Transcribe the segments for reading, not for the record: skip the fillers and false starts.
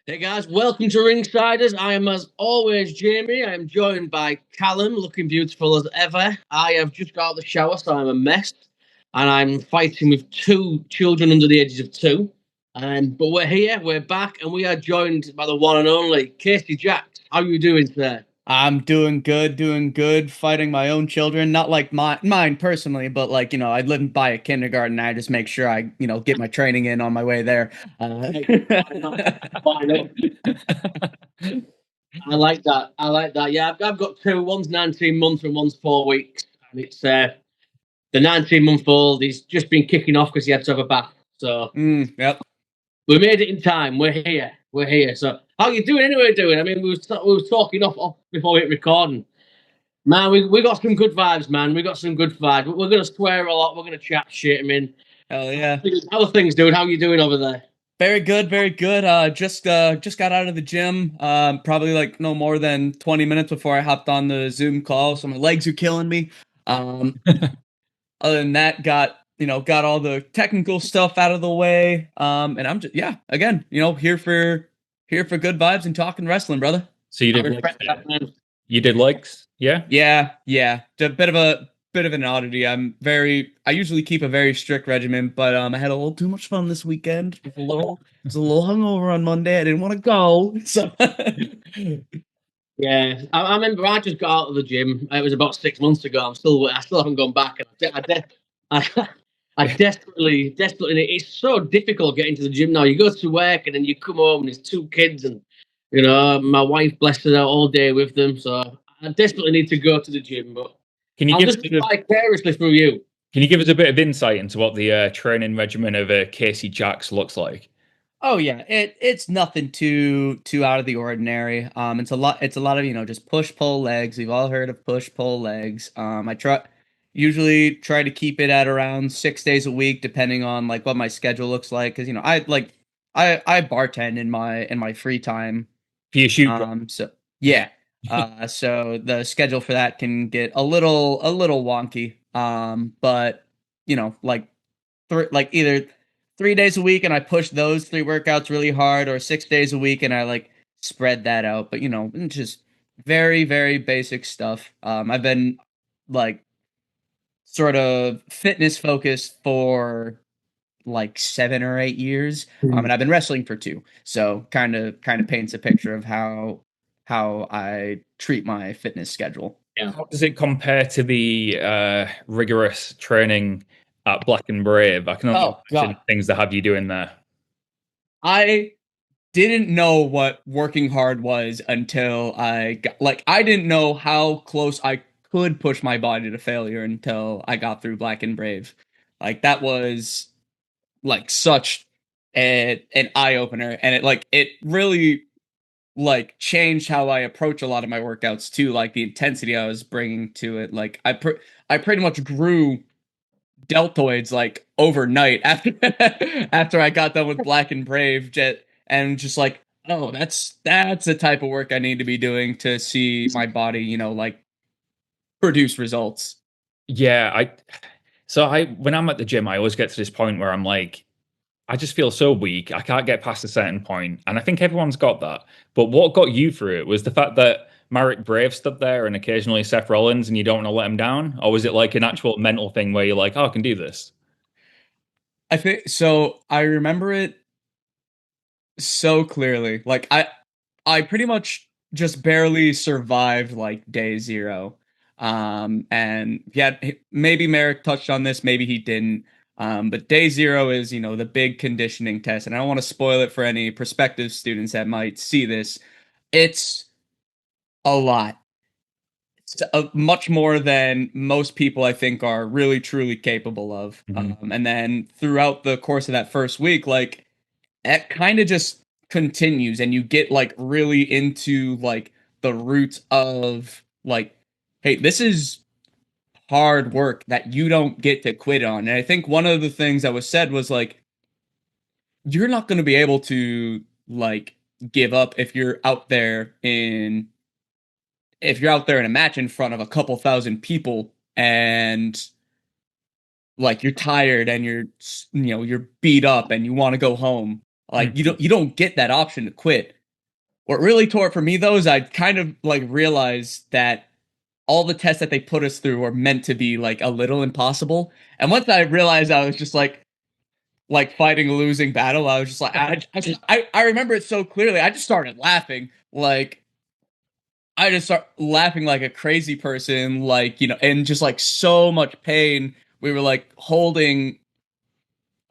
Hey guys, welcome to Ringsiders. I am, as always, Jamie. I am joined by Callum, looking beautiful as ever. I have just got out of the shower, so I'm a mess, and I'm fighting with two children under the ages of two. But we're here, we're back, and we are joined by the one and only Casey Jax. How are you doing today? I'm doing good, fighting my own children. Not like mine personally, but like, I live by a kindergarten. I just make sure I, get my training in on my way there. Hey, why not? Why not? I like that. I like that. Yeah, I've got two. One's 19 months and one's 4 weeks, and it's the 19-month-old. He's just been kicking off because he had to have a bath. So Yep. we made it in time. We're here. We're here. So how you doing anyway? I mean, we were talking off before we hit recording. Man, we got some good vibes, man. We got some good vibes. We're gonna swear a lot. We're gonna chat shit. I mean, Hell yeah. how are things, dude? How you doing over there? Very good, very good. Just got out of the gym. Probably like no more than 20 minutes before I hopped on the Zoom call, so my legs are killing me. Um, Other than that, got all the technical stuff out of the way. And I'm just again, here for good vibes and talking wrestling, brother. So you I did like respect that, man. you did likes, yeah? Yeah. A bit of an oddity. I usually keep a very strict regimen, but I had a little too much fun this weekend. Was a little hungover on Monday. I didn't want to go. So Yeah, I remember I just got out of the gym. It was about 6 months ago. I still haven't gone back. And I desperately. It's so difficult getting to the gym now. You go to work and then you come home and there's two kids and my wife blessed her out all day with them. So I desperately need to go to the gym, but Can you I'll give us just a be bit of, vicariously through you. can you give us a bit of insight into what the training regimen of Casey Jax looks like? oh yeah, it's nothing too out of the ordinary. It's a lot of, just push pull legs. We've all heard of push pull legs. I usually try to keep it at around 6 days a week, depending on like what my schedule looks like. Because I bartend in my free time. For your shoot job? So yeah. So the schedule for that can get a little wonky. But like either 3 days a week and I push those three workouts really hard, or 6 days a week and I like spread that out. But it's just very, very basic stuff. I've been like sort of fitness focused for like 7 or 8 years. And I've been wrestling for two. So kind of paints a picture of how I treat my fitness schedule. Yeah. How does it compare to the rigorous training at Black and Brave? I can only Oh imagine God. things that have you doing there. I didn't know what working hard was until I didn't know how close I could push my body to failure until I got through Black and Brave. Like that was like such an eye opener, and it really like changed how I approach a lot of my workouts too, like the intensity I was bringing to it. Like I pretty much grew deltoids like overnight after after I got done with Black and Brave jet, and just like, oh, that's the type of work I need to be doing to see my body, like produce results. Yeah, I when I'm at the gym, I always get to this point where I'm like, I just feel so weak. I can't get past a certain point, and I think everyone's got that. But what got you through it was the fact that Marek Brave stood there and occasionally Seth Rollins, and you don't want to let him down, or was it like an actual mental thing where you're like, oh, I can do this? I think so. I remember it so clearly. Like I pretty much just barely survived like day zero. And yeah, maybe Merrick touched on this, maybe he didn't. But day zero is, the big conditioning test, and I don't want to spoil it for any prospective students that might see this. It's a lot. It's much more than most people I think are really truly capable of. Mhm. And then throughout the course of that first week, like it kind of just continues, and you get like really into like the roots of like, hey, this is hard work that you don't get to quit on. And I think one of the things that was said was like, you're not going to be able to like give up if you're out there in a match in front of a couple thousand people, and like you're tired and you're beat up and you want to go home. Like you don't get that option to quit. What really tore it for me though is I kind of like realized that all the tests that they put us through were meant to be like a little impossible. And once I realized I was just like fighting a losing battle, I was just like I remember it so clearly. I just started laughing. Like I just start laughing like a crazy person, like, and just like so much pain. We were like holding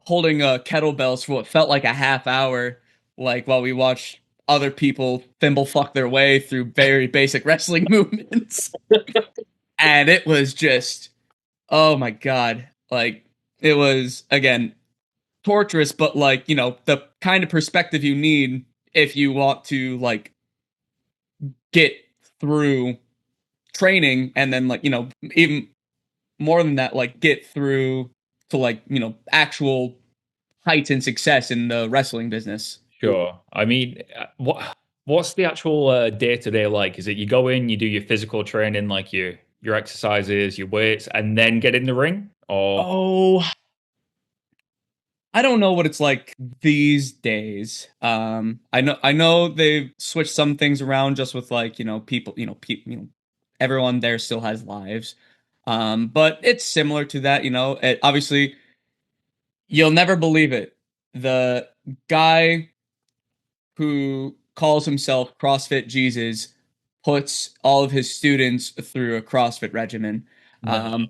kettlebells for what felt like a half hour, like while we watched other people thimble fuck their way through very basic wrestling movements. And it was just, oh my God. Like, it was, again, torturous, but like, the kind of perspective you need if you want to like get through training, and then like, even more than that, like get through to like, actual heights and success in the wrestling business. Sure. I mean, what's the actual day-to-day like? Is it you go in, you do your physical training, like your exercises, your weights, and then get in the ring? Or Oh, I don't know what it's like these days. I know they've switched some things around just with like, people, everyone there still has lives. But it's similar to that, obviously you'll never believe it. The guy who calls himself CrossFit Jesus puts all of his students through a CrossFit regimen. No.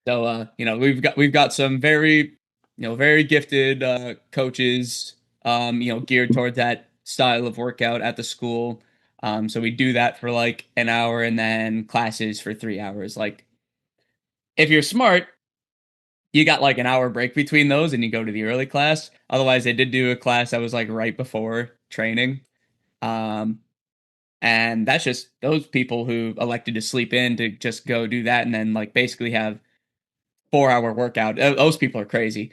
So we've got some very very gifted coaches geared toward that style of workout at the school. So we do that for like an hour and then classes for 3 hours. Like if you're smart, you got like an hour break between those and you go to the early class. Otherwise, they did do a class that was like right before training. And that's just those people who elected to sleep in to just go do that and then like basically have 4-hour workout. Those people are crazy.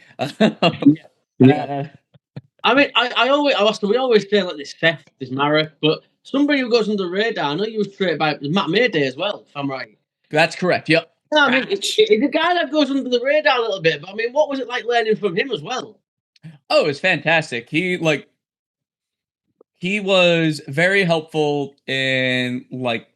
Yeah. I mean, we always say like this Seth, this Marek, but somebody who goes under the radar, I know you were straight by Matt Mayday as well, if I'm right. That's correct. Yep. No, I mean, it's a guy that goes under the radar a little bit, but I mean, what was it like learning from him as well? Oh, it was fantastic. He was very helpful in like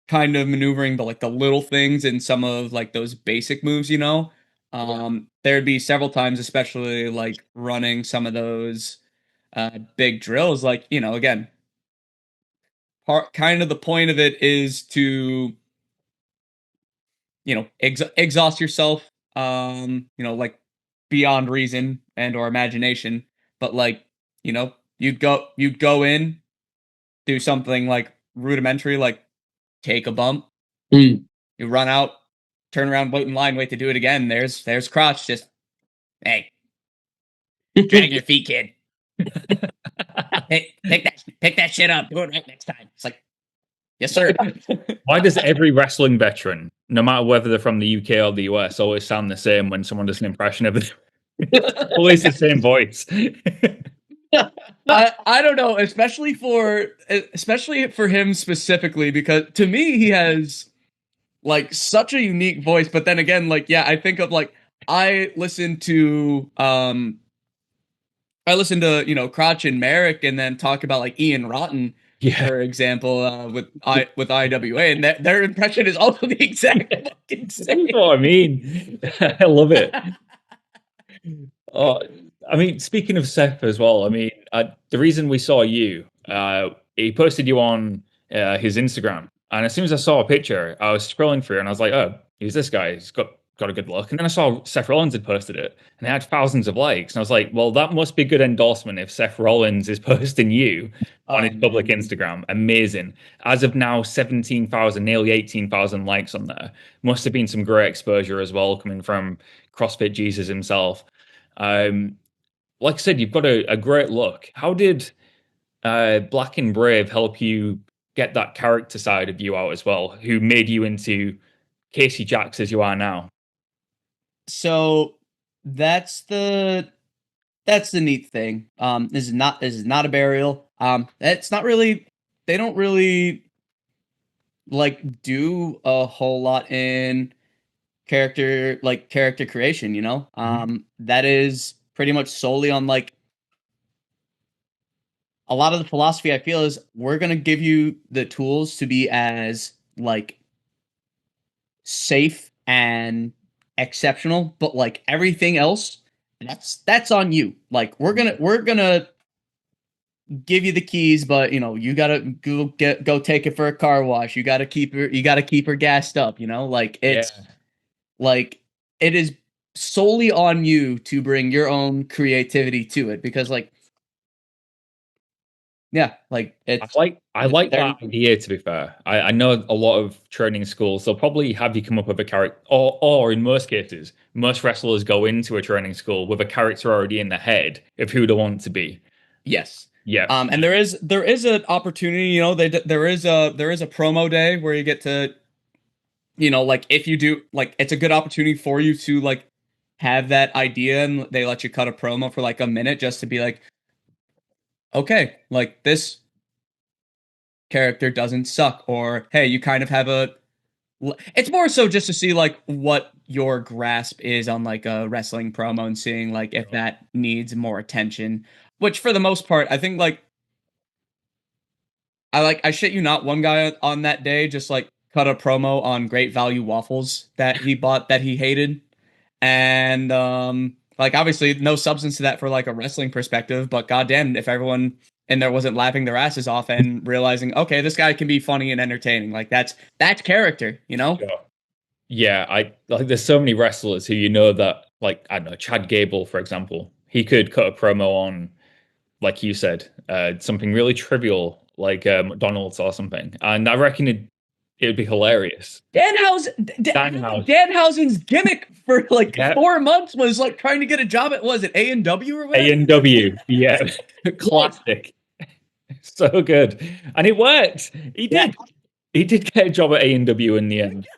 kind of maneuvering the little things in some of like those basic moves, There'd be several times, especially like running some of those big drills, like, again, kind of the point of it is to exhaust yourself, like beyond reason and or imagination, but like, you'd go in, do something like rudimentary, like take a bump, you run out, turn around, wait in line, wait to do it again. There's crotch, just, hey, drag your feet, kid. Hey, pick that shit up. Do it right next time. It's like, yes, sir. Why does every wrestling veteran, no matter whether they're from the UK or the US, always sound the same when someone does an impression of it? Always the same voice. I don't know, especially for him specifically, because to me he has like such a unique voice. But then again, like, yeah, I think of like I listen to Crotch and Marek, and then talk about like Ian Rotten, for example, with IWA, and their impression is also the exact fucking same. That's what I mean. I love it. Oh, I mean, speaking of Seth as well, I mean, the reason we saw you, he posted you on his Instagram, and as soon as I saw a picture, I was scrolling through, and I was like, "Oh, who's this guy? He's got a good look." And then I saw Seth Rollins had posted it, and it had thousands of likes, and I was like, "Well, that must be good endorsement if Seth Rollins is posting you on his public Instagram." Amazing. As of now, 17,000, nearly 18,000 likes on there. Must have been some great exposure as well, coming from CrossFit Jesus himself. Like I said, you've got a great look. How did Black and Brave help you get that character side of you out as well, who made you into Casey Jax as you are now? So that's the neat thing. This is not a burial. It's not really, they don't really like do a whole lot in character creation, you know? That is pretty much solely on like a lot of the philosophy I feel is we're going to give you the tools to be as like safe and exceptional, but like everything else, that's on you. Like we're going to give you the keys, but you know, you got to go take it for a car wash. You got to keep her gassed up, you know? Like it's like it is solely on you to bring your own creativity to it because like yeah, like it's I like that idea. To be fair, I know a lot of training schools. They'll probably have you come up with a character, or in most cases, most wrestlers go into a training school with a character already in the head of who they want to be. Yes. Yeah. And there is an opportunity. You know, there is a promo day where you get to, you know, like if you do like it's a good opportunity for you to like have that idea and they let you cut a promo for like a minute just to be like, okay, like this character doesn't suck, or hey, you kind of have a. It's more so just to see like what your grasp is on like a wrestling promo and seeing like if that needs more attention. Which for the most part, I think like I shit you not, one guy on that day just like cut a promo on Great Value waffles that he bought that he hated, and like obviously no substance to that for like a wrestling perspective, but goddamn if everyone in there wasn't laughing their asses off and realizing okay, this guy can be funny and entertaining, like that's character, you know. Sure. Yeah, I like. There's so many wrestlers who you know that, like I don't know, Chad Gable, for example. He could cut a promo on, like you said, something really trivial like McDonald's or something, and I reckon it would be hilarious. Danhausen's gimmick for like 4 months was like trying to get a job at was it A&W or whatever? A&W, yeah, classic, so good, and it worked. He did. Yeah. He did get a job at A&W in the end.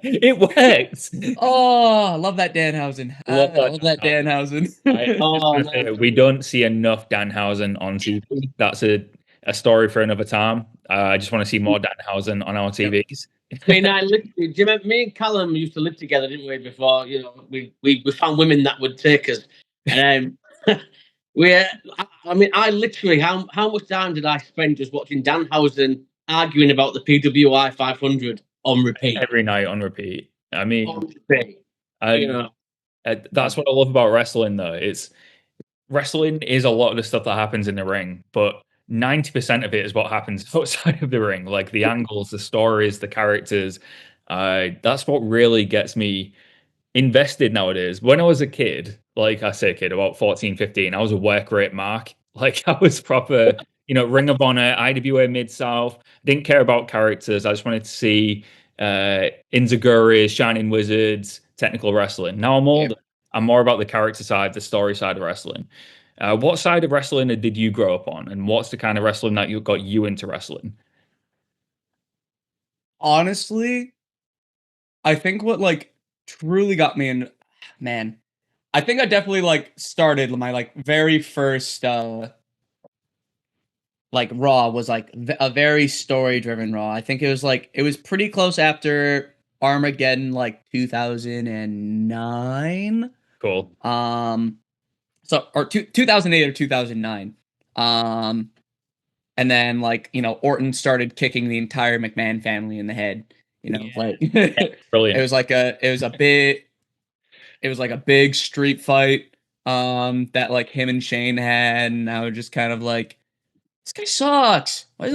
It worked. Oh, I love that Danhausen. Love that Danhausen. We don't see enough Danhausen on TV. That's a story for another time. I just want to see more Danhausen on our TVs. I mean, do you remember me and Callum used to live together, didn't we? Before you know, we found women that would take us, and I mean, I literally how much time did I spend just watching Danhausen arguing about the PWI 500 on repeat every night on repeat. I mean, on repeat. You know, that's what I love about wrestling, though. It's wrestling is a lot of the stuff that happens in the ring, but 90% of it is what happens outside of the ring, like the angles, the stories, the characters. That's what really gets me invested nowadays. When I was a kid, like I say kid, about 14, 15, I was a work rate mark. Like I was proper, you know, Ring of Honor, IWA Mid-South. Didn't care about characters. I just wanted to see Inzaguri's, Shining Wizards, technical wrestling. Now I'm older. Yeah. I'm more about the character side, the story side of wrestling. What side of wrestling did you grow up on? And what's the kind of wrestling that got you into wrestling? Honestly, I think what like truly got me in, man, I think I definitely like started my like very first like Raw was like a very story driven Raw. I think it was pretty close after Armageddon, like 2009. Cool. So or 2008 or 2009. And then like, you know, Orton started kicking the entire McMahon family in the head, you know, like brilliant. It was like a big street fight that like him and Shane had, and I was just kind of like, this guy sucks. Why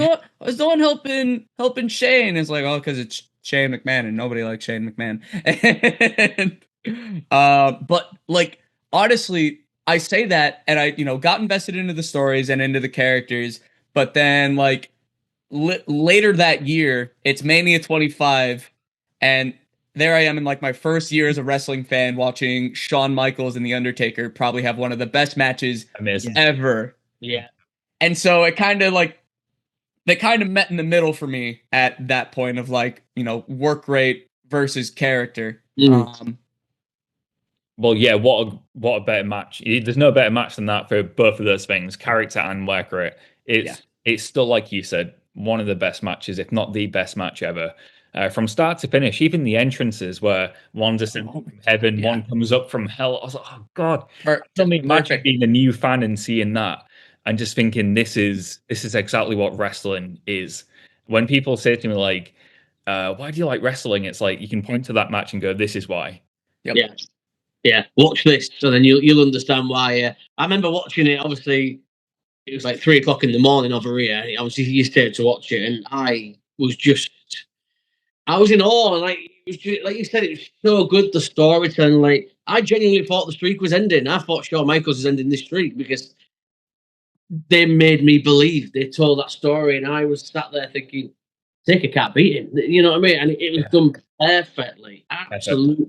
is no one helping Shane? It's like, oh, because it's Shane McMahon and nobody likes Shane McMahon. And, but like honestly, I say that and I, you know, got invested into the stories and into the characters, but then like later that year, it's Mania 25, and there I am in like my first year as a wrestling fan watching Shawn Michaels and The Undertaker probably have one of the best matches ever. Yeah. And so it kind of like, they kind of met in the middle for me at that point of like, you know, work rate versus character. Well, yeah, what a better match. There's no better match than that for both of those things, character and work rate. It's still, like you said, one of the best matches, if not the best match ever. from start to finish, even the entrances where one's ascending from heaven, one comes up from hell. I was like, oh God, I can only imagine being a new fan and seeing that and just thinking this is exactly what wrestling is. When people say to me like, why do you like wrestling? It's like you can point to that match and go, this is why. Yep. Yeah. Watch this, so then you'll understand why. I remember watching it. Obviously, it was like 3:00 in the morning over here. And obviously, you stayed to watch it, and I was in awe. And like it was just, like you said, it was so good. The storytelling, like I genuinely thought the streak was ending. I thought Shawn Michaels was ending this streak because they made me believe. They told that story, and I was sat there thinking, Taker can't beat him. You know what I mean? And it was done perfectly, absolutely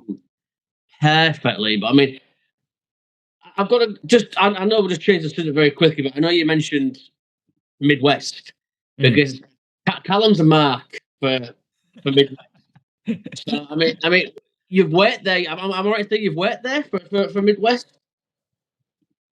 perfectly. But I mean, I've got to I know we'll just change the subject very quickly, but I know you mentioned Midwest because Callum's a mark for Midwest. So I mean, you've worked there. I'm right to think you've worked there for Midwest.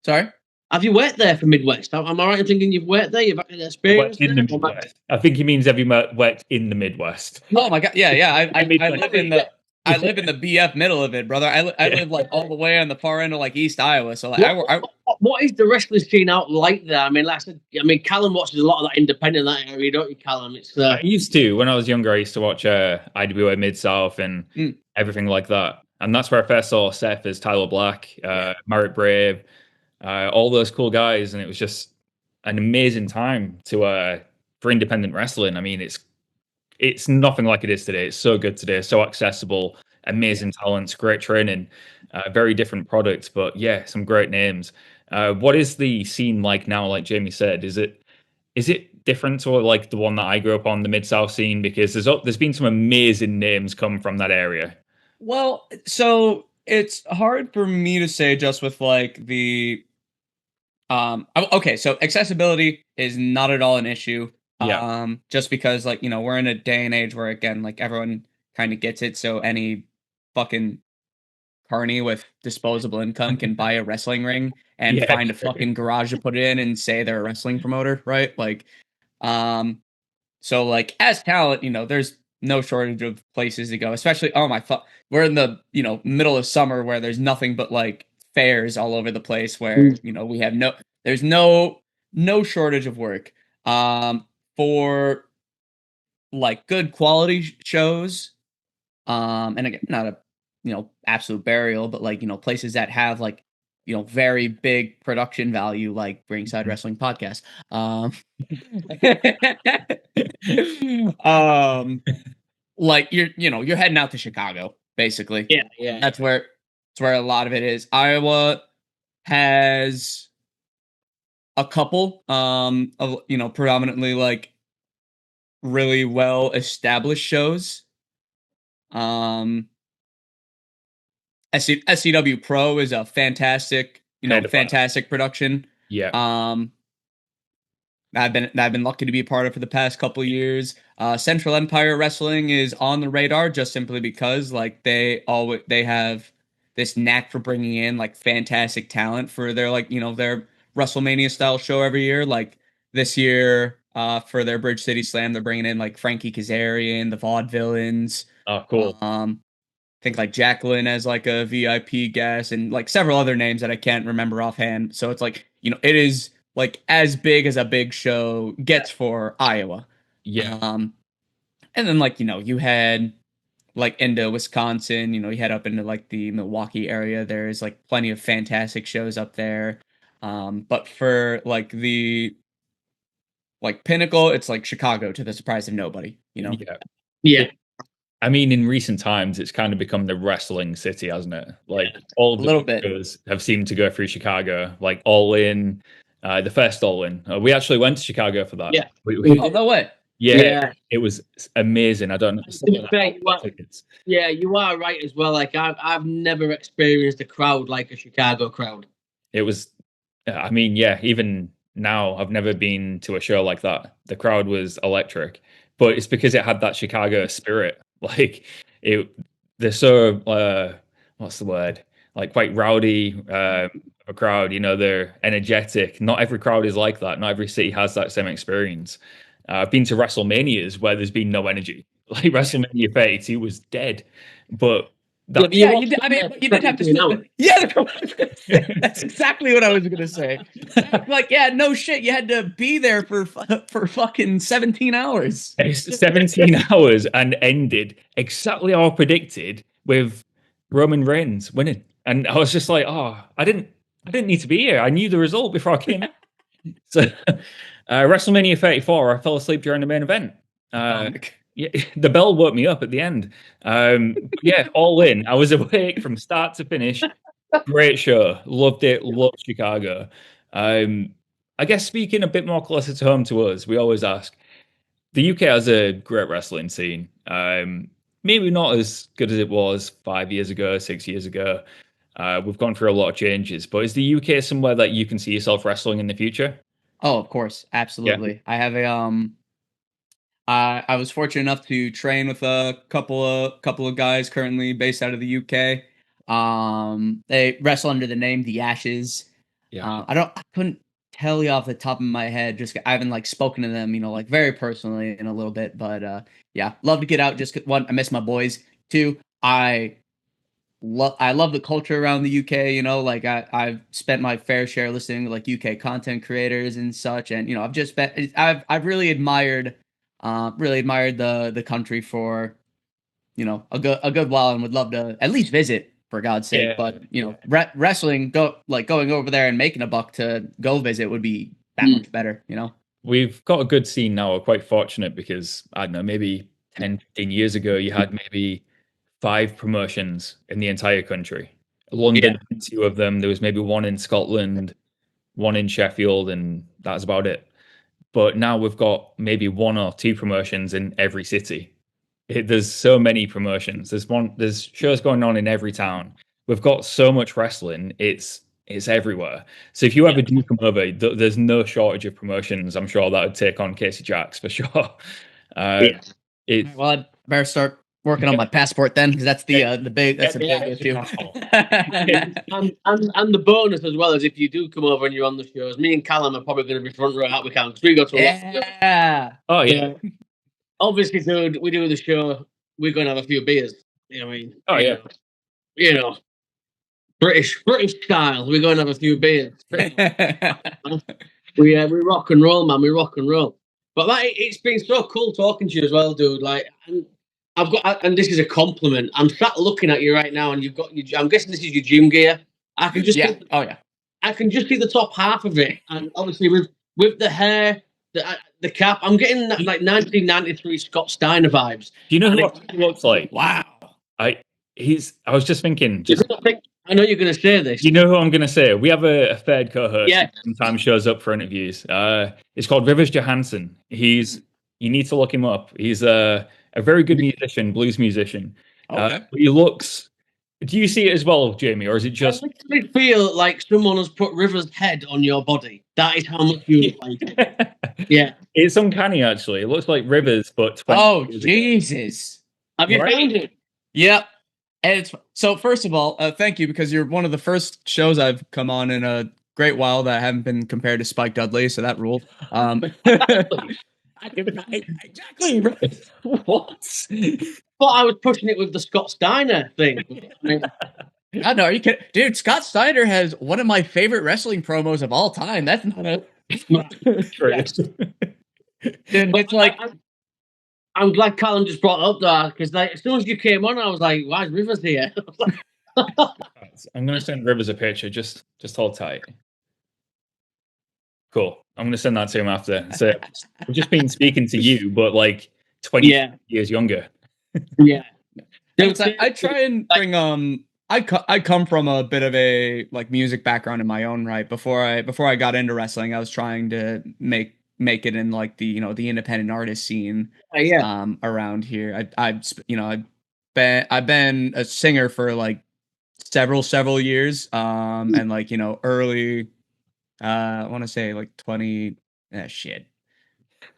Sorry. Have you worked there for Midwest? Am I right in thinking you've worked there? You've had an experience in the Midwest. I think he means have you worked in the Midwest? Oh my God! Yeah. I live in the I live in the BF middle of it, brother. I live like all the way on the far end of like East Iowa. So like, what is the wrestling scene out like there? I mean, like I said, Callum watches a lot of that independent that area, don't you, Callum? It's I used to when I was younger. I used to watch IWA Mid South and everything like that, and that's where I first saw Seth as Tyler Black, Marek Brave. All those cool guys, and it was just an amazing time to for independent wrestling. I mean, it's nothing like it is today. It's so good today, so accessible, amazing talents, great training, very different products, but yeah, some great names. What is the scene like now? Like Jamie said, is it different to like the one that I grew up on, the Mid South scene? Because there's been some amazing names come from that area. Well, so it's hard for me to say just with like the okay, so accessibility is not at all an issue. Just because like, we're in a day and age where again, like everyone kind of gets it. So any fucking carny with disposable income can buy a wrestling ring and find a fucking garage to put it in and say they're a wrestling promoter, right? Like, so like as talent, there's no shortage of places to go, especially, we're in the, middle of summer where there's nothing but like fairs all over the place where, we have there's no shortage of work. For like good quality shows, and again, not a, absolute burial, but like, places that have like, very big production value, like Ringside Wrestling Podcast. Like you're heading out to Chicago, basically. Yeah. That's where a lot of it is. Iowa has a couple, of predominantly like really well established shows. SCW Pro is a fantastic, fantastic production. Yeah. I've been lucky to be a part of for the past couple years. Central Empire Wrestling is on the radar just simply because like they have this knack for bringing in like fantastic talent for their like their WrestleMania style show every year. Like this year, for their Bridge City Slam, they're bringing in like Frankie Kazarian, the Vaudevillains. Oh, cool. I think like Jacqueline as like a VIP guest and like several other names that I can't remember offhand. So it's like, it is like as big as a big show gets for Iowa. Yeah. And then like, you had like into Wisconsin, you head up into like the Milwaukee area. There's like plenty of fantastic shows up there. But for like the like pinnacle, it's like Chicago to the surprise of nobody, Yeah. I mean, in recent times, it's kind of become the wrestling city, hasn't it? Like all of the shows have seemed to go through Chicago, like All In, the first All In. We actually went to Chicago for that. Yeah. Oh, no way. Yeah, it was amazing. I don't know. Tickets. Yeah, you are right as well. Like I've never experienced a crowd like a Chicago crowd. It was, I mean, yeah, even now I've never been to a show like that. The crowd was electric, but it's because it had that Chicago spirit. Like they're so what's the word? Like quite rowdy a crowd. They're energetic. Not every crowd is like that. Not every city has that same experience. I've been to WrestleManias where there's been no energy. like WrestleMania 32 was dead, but that, Yeah, you did, I mean, you did have to still, yeah, that's exactly what I was gonna say. Like, yeah, no shit, you had to be there for fucking 17 hours. it's 17 hours and ended exactly how I predicted with Roman Reigns winning. And I was just like, oh, I didn't need to be here. I knew the result before I came in. So WrestleMania 34, I fell asleep during the main event. Yeah, the bell woke me up at the end. Yeah, all in. I was awake from start to finish. Great show. Loved it. Loved Chicago. I guess speaking a bit more closer to home to us, we always ask, the UK has a great wrestling scene. Maybe not as good as it was 5 years ago, 6 years ago. We've gone through a lot of changes, but is the UK somewhere that you can see yourself wrestling in the future? Oh, of course, absolutely. I have I was fortunate enough to train with a couple of guys currently based out of the UK. They wrestle under the name The Ashes. Yeah. I couldn't tell you off the top of my head. Just I haven't like spoken to them, like very personally in a little bit. But yeah, love to get out. Just one, I miss my boys. Two, I love the culture around the UK. Like I've spent my fair share listening to like UK content creators and such, and I've really admired the country for a good while, and would love to at least visit for God's sake. But wrestling, going over there and making a buck to go visit would be that much better. We've got a good scene now. We're quite fortunate because, I don't know, maybe 10, 15 years ago, you had maybe 5 promotions in the entire country. London, 2 of them. There was maybe 1 in Scotland, 1 in Sheffield, and that's about it. But now we've got maybe 1 or 2 promotions in every city. There's so many promotions. There's shows going on in every town. We've got so much wrestling. It's everywhere. So if you ever do come over, there's no shortage of promotions. I'm sure that would take on Casey Jax for sure. Well, I better start working on my passport then, because that's the big issue. and the bonus as well is if you do come over and you're on the shows, me and Callum are probably going to be front row out we can, because we go to a lot. Oh yeah. Obviously, dude, we do the show. We're going to have a few beers. You know what I mean? Oh yeah. British style. We're going to have a few beers. We rock and roll, man. We rock and roll. But it's been so cool talking to you as well, dude. Like, and and this is a compliment. I'm sat looking at you right now, and you've got I'm guessing this is your gym gear. I can just I can just see the top half of it, and obviously with the hair, the cap. I'm getting that like 1993 Scott Steiner vibes. Do you know who he looks like? Wow. I was just thinking. I know you're going to say this. You know who I'm going to say? We have a third co-host who sometimes shows up for interviews. It's called Rivers Johansson. You need to look him up. He's a very good musician, blues musician. Okay. He looks. Do you see it as well, Jamie, or is it just? I literally feel like someone has put Rivers' head on your body. That is how much you look like it. Yeah, it's uncanny actually. It looks like Rivers, but 20 years Jesus! Have you found it? Yep. And so first of all, thank you, because you're one of the first shows I've come on in a great while that I haven't been compared to Spike Dudley, so that ruled. Exactly. What? But I was pushing it with the Scott Steiner thing. I know, are you kidding? Dude, Scott Steiner has one of my favorite wrestling promos of all time. That's not a... Dude, it's like... I'm glad Callum just brought up that, because like, as soon as you came on, I was like, why is Rivers here? I'm going to send Rivers a picture. Just hold tight. Cool. I'm going to send that to him after. So we've just been speaking to you, but like 20 years younger. Yeah. I try and bring I come from a bit of a like music background in my own right. Before I got into wrestling, I was trying to make it in like the the independent artist scene around here. I've been a singer for like several years, and like early I want to say like 20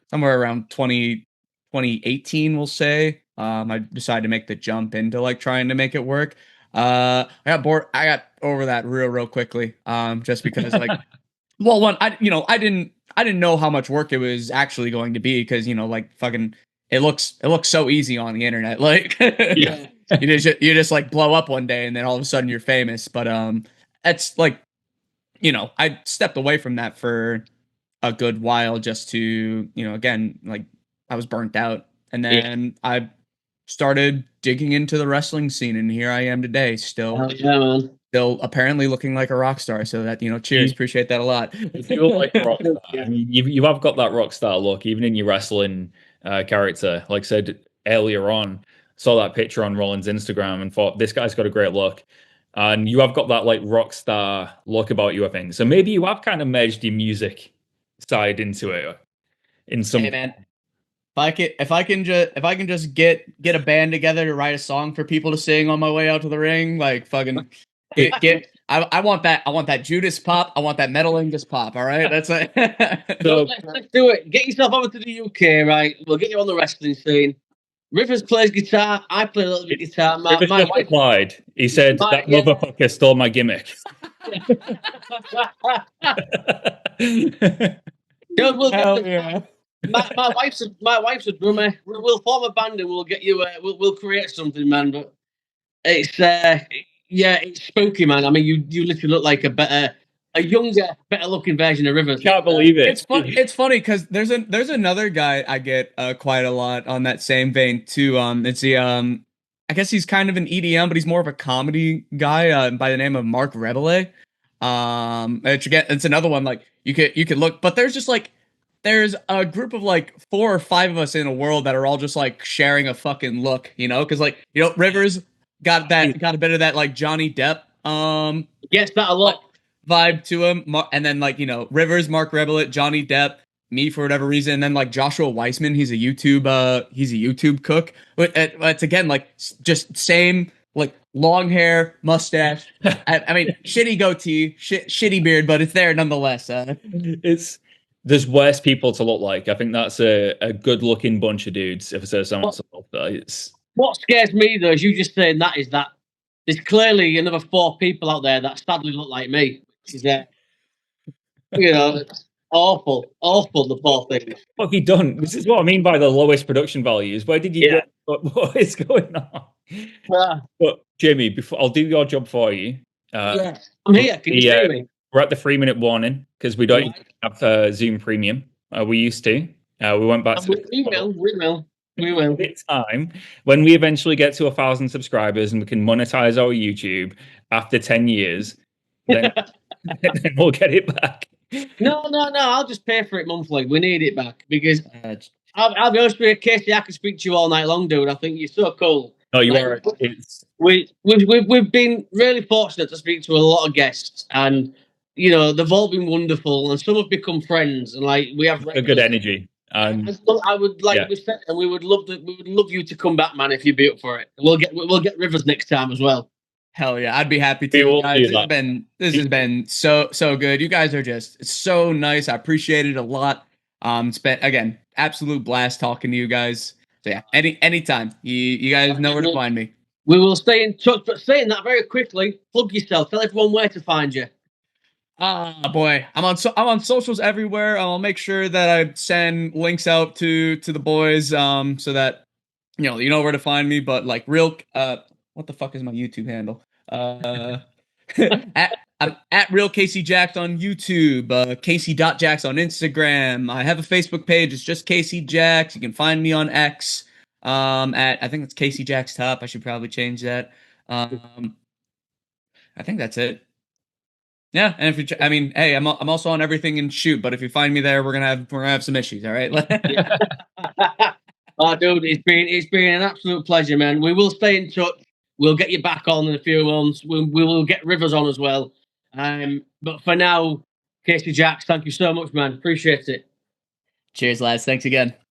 somewhere around 2018 we'll say. I decided to make the jump into like trying to make it work. I got bored. I got over that real quickly. Just because like, well, one, I didn't know how much work it was actually going to be, because like fucking it looks so easy on the internet. Like, Yeah. you just like blow up one day and then all of a sudden you're famous. But that's like, I stepped away from that for a good while just to, again, like I was burnt out, and then I started digging into the wrestling scene, and here I am today, still apparently looking like a rock star. So that, cheers, appreciate that a lot. You feel like a rock star. I mean, you have got that rock star look, even in your wrestling character. Like I said earlier on, saw that picture on Rollins' Instagram and thought, this guy's got a great look. And you have got that like rock star look about you, I think. So maybe you have kind of merged your music side into it in some. Hey man, if I can just get a band together to write a song for people to sing on my way out to the ring, like fucking I want that Judas pop, I want that Metal Angus pop. All right, that's it. So let's do it. Get yourself over to the UK, right? We'll get you on the wrestling scene. Rivers plays guitar. I play a little bit of guitar. My wife replied. He said that motherfucker stole my gimmick. My wife's a drummer. We'll form a band and we'll get you. We'll create something, man. But it's it's spooky, man. I mean, you literally look like a younger, better looking version of Rivers. Can't believe it. It's funny because there's another guy I get quite a lot on that same vein too. It's the I guess he's kind of an EDM, but he's more of a comedy guy by the name of Mark Rebele. It's another one like you could look, but there's a group of like 4 or 5 of us in a world that are all just like sharing a fucking look, because like Rivers got a bit of that like Johnny Depp gets that a lot vibe to him, and then like Rivers, Mark Rebele, Johnny Depp, me for whatever reason, and then like Joshua Weissman, he's a YouTube cook, but it's again like just same like long hair, mustache. I mean, shitty goatee, shitty beard, but it's there nonetheless. There's worse people to look like. I think that's a good looking bunch of dudes. If I say so myself, what scares me though is you just saying that is that there's clearly another 4 people out there that sadly look like me. Which is awful, the poor thing. What have you done? This is what I mean by the lowest production values. Where did you get? What is going on? But Jimmy, I'll do your job for you. I'm here. Can you hear me? We're at the 3-minute warning because we don't have Zoom Premium. We used to. We went back to. We will. It's time when we eventually get to 1,000 subscribers and we can monetize our YouTube after 10 years. Then, then we'll get it back. No. I'll just pay for it monthly. We need it back because I'll be honest with you, Casey. I could speak to you all night long, dude. I think you're so cool. No, you are. We've been really fortunate to speak to a lot of guests, and they've all been wonderful, and some have become friends, and like we have a good energy. I would like we said, and we would love you to come back, man. If you'd be up for it, we'll get Rivers next time as well. Hell yeah, I'd be happy to. Guys, this has been so good. You guys are just so nice. I appreciate it a lot. It's been again absolute blast talking to you guys. So yeah, anytime you guys know where to find me. We will stay in touch. But saying that very quickly, plug yourself. Tell everyone where to find you. Boy, I'm on socials everywhere. I'll make sure that I send links out to the boys, so that you know where to find me. But like what the fuck is my YouTube handle? I'm at real Casey Jax on YouTube. Casey.Jax on Instagram. I have a Facebook page. It's just Casey Jax. You can find me on X. I think it's Casey Jax Top. I should probably change that. I think that's it. Yeah, and hey, I'm also on everything in Shoot, but if you find me there, we're gonna have some issues. All right. Oh, dude, it's been an absolute pleasure, man. We will stay in touch. We'll get you back on in a few months. We will get Rivers on as well. But for now, Casey Jax, thank you so much, man. Appreciate it. Cheers, lads. Thanks again.